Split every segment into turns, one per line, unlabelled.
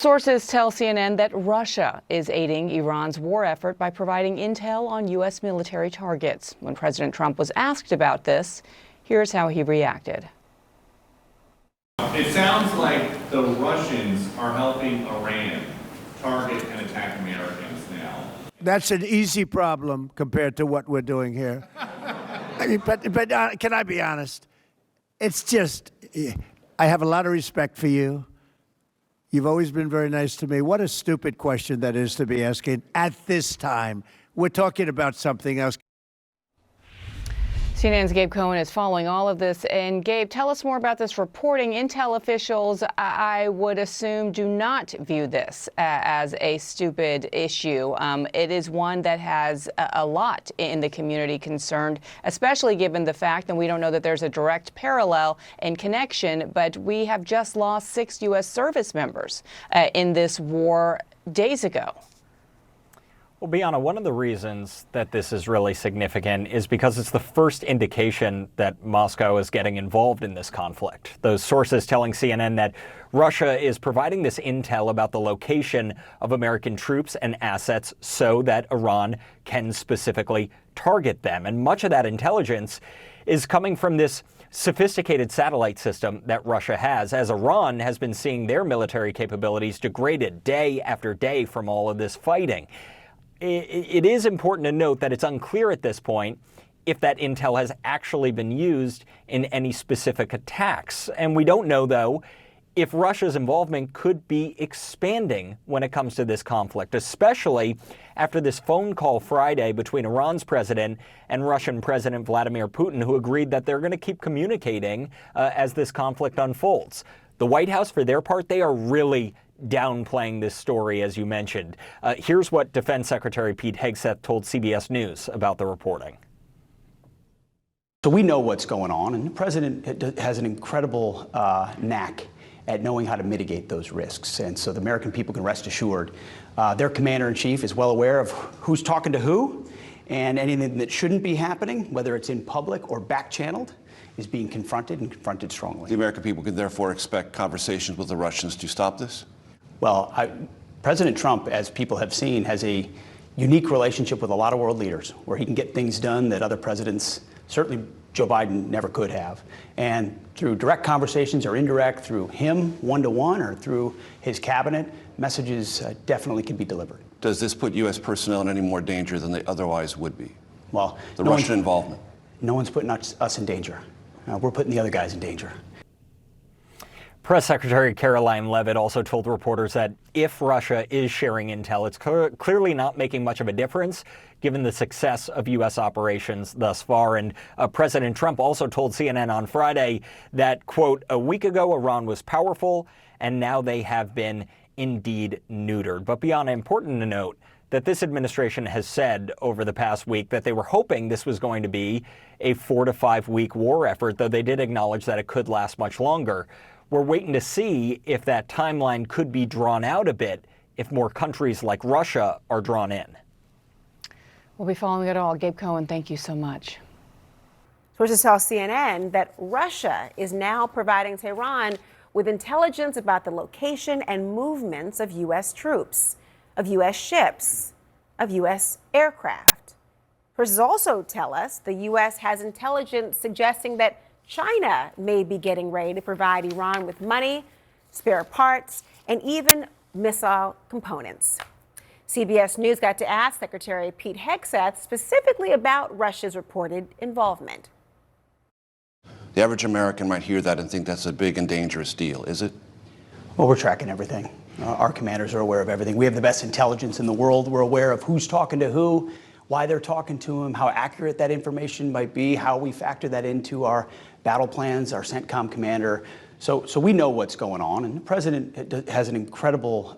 Sources tell CNN that Russia is aiding Iran's war effort by providing intel on U.S. military targets. When President Trump was asked about this, here's how he reacted.
It sounds like the Russians are helping Iran target and attack Americans now.
That's an easy problem compared to what we're doing here. I mean, but can I be honest? It's just, I have a lot of respect for you. You've always been very nice to me. What a stupid question that is to be asking at this time. We're talking about something else.
CNN's Gabe Cohen is following all of this. And Gabe, tell us more about this reporting. Intel officials, I would assume, do not view this as a stupid issue. It is one that has a lot in the community concerned, especially given the fact, and we don't know that there's a direct parallel and connection, but we have just lost 6 U.S. service members in this war days ago.
Well, Bianna, one of the reasons that this is really significant is because it's the first indication that Moscow is getting involved in this conflict. Those sources telling CNN that Russia is providing this intel about the location of American troops and assets so that Iran can specifically target them. And much of that intelligence is coming from this sophisticated satellite system that Russia has, as Iran has been seeing their military capabilities degraded day after day from all of this fighting. It is important to note that it's unclear at this point if that intel has actually been used in any specific attacks. And we don't know, though, if Russia's involvement could be expanding when it comes to this conflict, especially after this phone call Friday between Iran's president and Russian President Vladimir Putin, who agreed that they're going to keep communicating as this conflict unfolds. The White House, for their part, they are really downplaying this story, as you mentioned. Here's what Defense Secretary Pete Hegseth told CBS News about the reporting.
So we know what's going on, and the president has an incredible knack at knowing how to mitigate those risks. And so the American people can rest assured their commander-in-chief is well aware of who's talking to who, and anything that shouldn't be happening, whether it's in public or back-channeled, is being confronted and confronted strongly.
The American people can therefore expect conversations with the Russians to stop this?
Well, President Trump, as people have seen, has a unique relationship with a lot of world leaders where he can get things done that other presidents, certainly Joe Biden, never could have. And through direct conversations or indirect, through him one-to-one or through his cabinet, messages definitely can be delivered.
Does this put U.S. personnel in any more danger than they otherwise would be?
Well,
the Russian involvement.
No one's putting us in danger. We're putting the other guys in danger.
Press Secretary Caroline Leavitt also told reporters that if Russia is sharing intel, it's clearly not making much of a difference given the success of U.S. operations thus far. And President Trump also told CNN on Friday that, quote, a week ago Iran was powerful and now they have been indeed neutered. But beyond important to note that this administration has said over the past week that they were hoping this was going to be a 4 to 5 week war effort, though they did acknowledge that it could last much longer. We're waiting to see if that timeline could be drawn out a bit if more countries like Russia are drawn in.
We'll be following it all. Gabe Cohen, thank you so much.
Sources tell CNN that Russia is now providing Tehran with intelligence about the location and movements of U.S. troops, of U.S. ships, of U.S. aircraft. Sources also tell us the U.S. has intelligence suggesting that China may be getting ready to provide Iran with money, spare parts, and even missile components. CBS News got to ask Secretary Pete Hegseth specifically about Russia's reported involvement.
The average American might hear that and think that's a big and dangerous deal, is it?
Well, we're tracking everything. Our commanders are aware of everything. We have the best intelligence in the world. We're aware of who's talking to who, why they're talking to him, how accurate that information might be, how we factor that into our battle plans, our CENTCOM commander. So we know what's going on, and the president has an incredible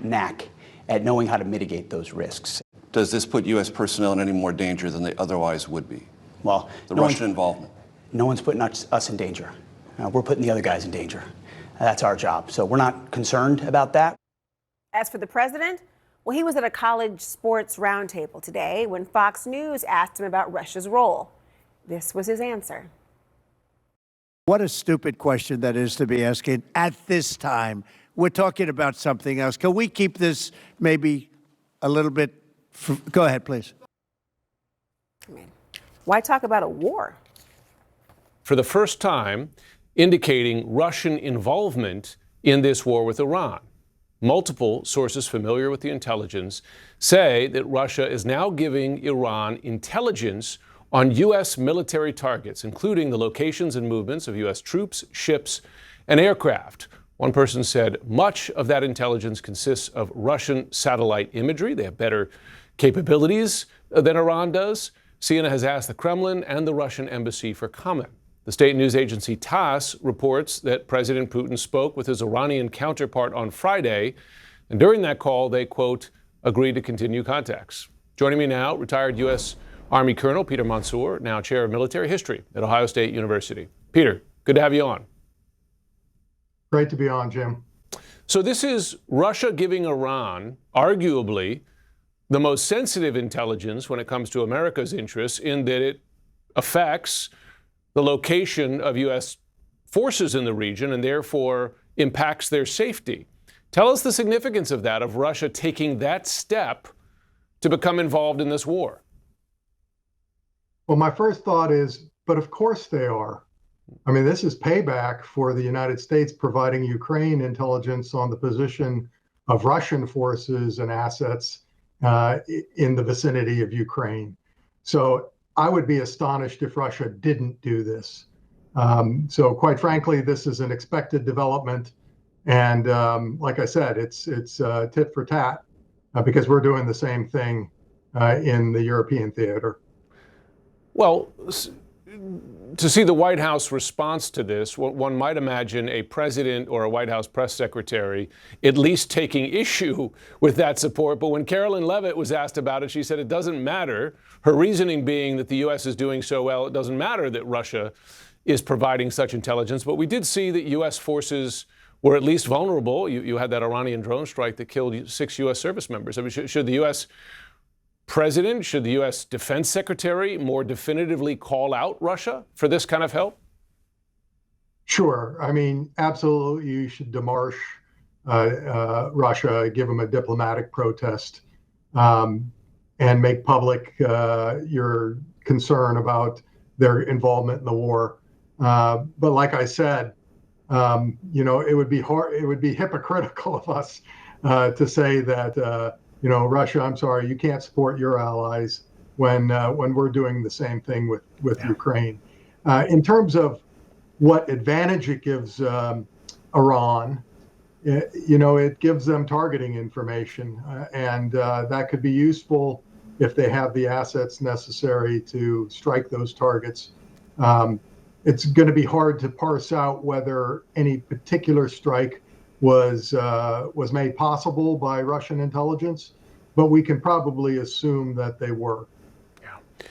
knack at knowing how to mitigate those risks.
Does this put U.S. personnel in any more danger than they otherwise would be?
Well,
the Russian involvement.
No one's putting us in danger. We're putting the other guys in danger. That's our job. So we're not concerned about that.
As for the president, well, he was at a college sports roundtable today when Fox News asked him about Russia's role. This was his answer.
What a stupid question that is to be asking at this time. we're talking about something else. Can we keep this maybe a little bit? Go ahead, please.
Why talk about a war?
For the first time, indicating Russian involvement in this war with Iran. Multiple sources familiar with the intelligence say that Russia is now giving Iran intelligence on U.S. military targets, including the locations and movements of U.S. troops, ships, and aircraft. One person said much of that intelligence consists of Russian satellite imagery. They have better capabilities than Iran does. CNN has asked the Kremlin and the Russian embassy for comment. The state news agency TASS reports that President Putin spoke with his Iranian counterpart on Friday, and during that call, they, quote, agreed to continue contacts. Joining me now, retired U.S. Army Colonel Peter Mansour, now chair of military history at Ohio State University. Peter, good to have you on.
Great to be on, Jim.
So this is Russia giving Iran, arguably, the most sensitive intelligence when it comes to America's interests, in that it affects the location of U.S. forces in the region and therefore impacts their safety. Tell us the significance of that, of Russia taking that step to become involved in this war.
Well, my first thought is, but of course they are. I mean, this is payback for the United States providing Ukraine intelligence on the position of Russian forces and assets in the vicinity of Ukraine. So I would be astonished if Russia didn't do this. So quite frankly, this is an expected development. And like I said, it's tit for tat because we're doing the same thing in the European theater.
Well, to see the White House response to this, one might imagine a president or a White House press secretary at least taking issue with that support. But when Carolyn Leavitt was asked about it, she said it doesn't matter. Her reasoning being that the U.S. is doing so well, it doesn't matter that Russia is providing such intelligence. But we did see that U.S. forces were at least vulnerable. You had that Iranian drone strike that killed 6 U.S. service members. I mean, should the U.S. President, should the U.S. Defense Secretary more definitively call out Russia for this kind of help?
Sure. I mean, absolutely, you should demarche Russia, give them a diplomatic protest, and make public your concern about their involvement in the war. But like I said, it would be hard, it would be hypocritical of us to say that Russia, I'm sorry, you can't support your allies when we're doing the same thing with Ukraine. In terms of what advantage it gives Iran, it gives them targeting information, and that could be useful if they have the assets necessary to strike those targets. It's going to be hard to parse out whether any particular strike was made possible by Russian intelligence, but we can probably assume that they were.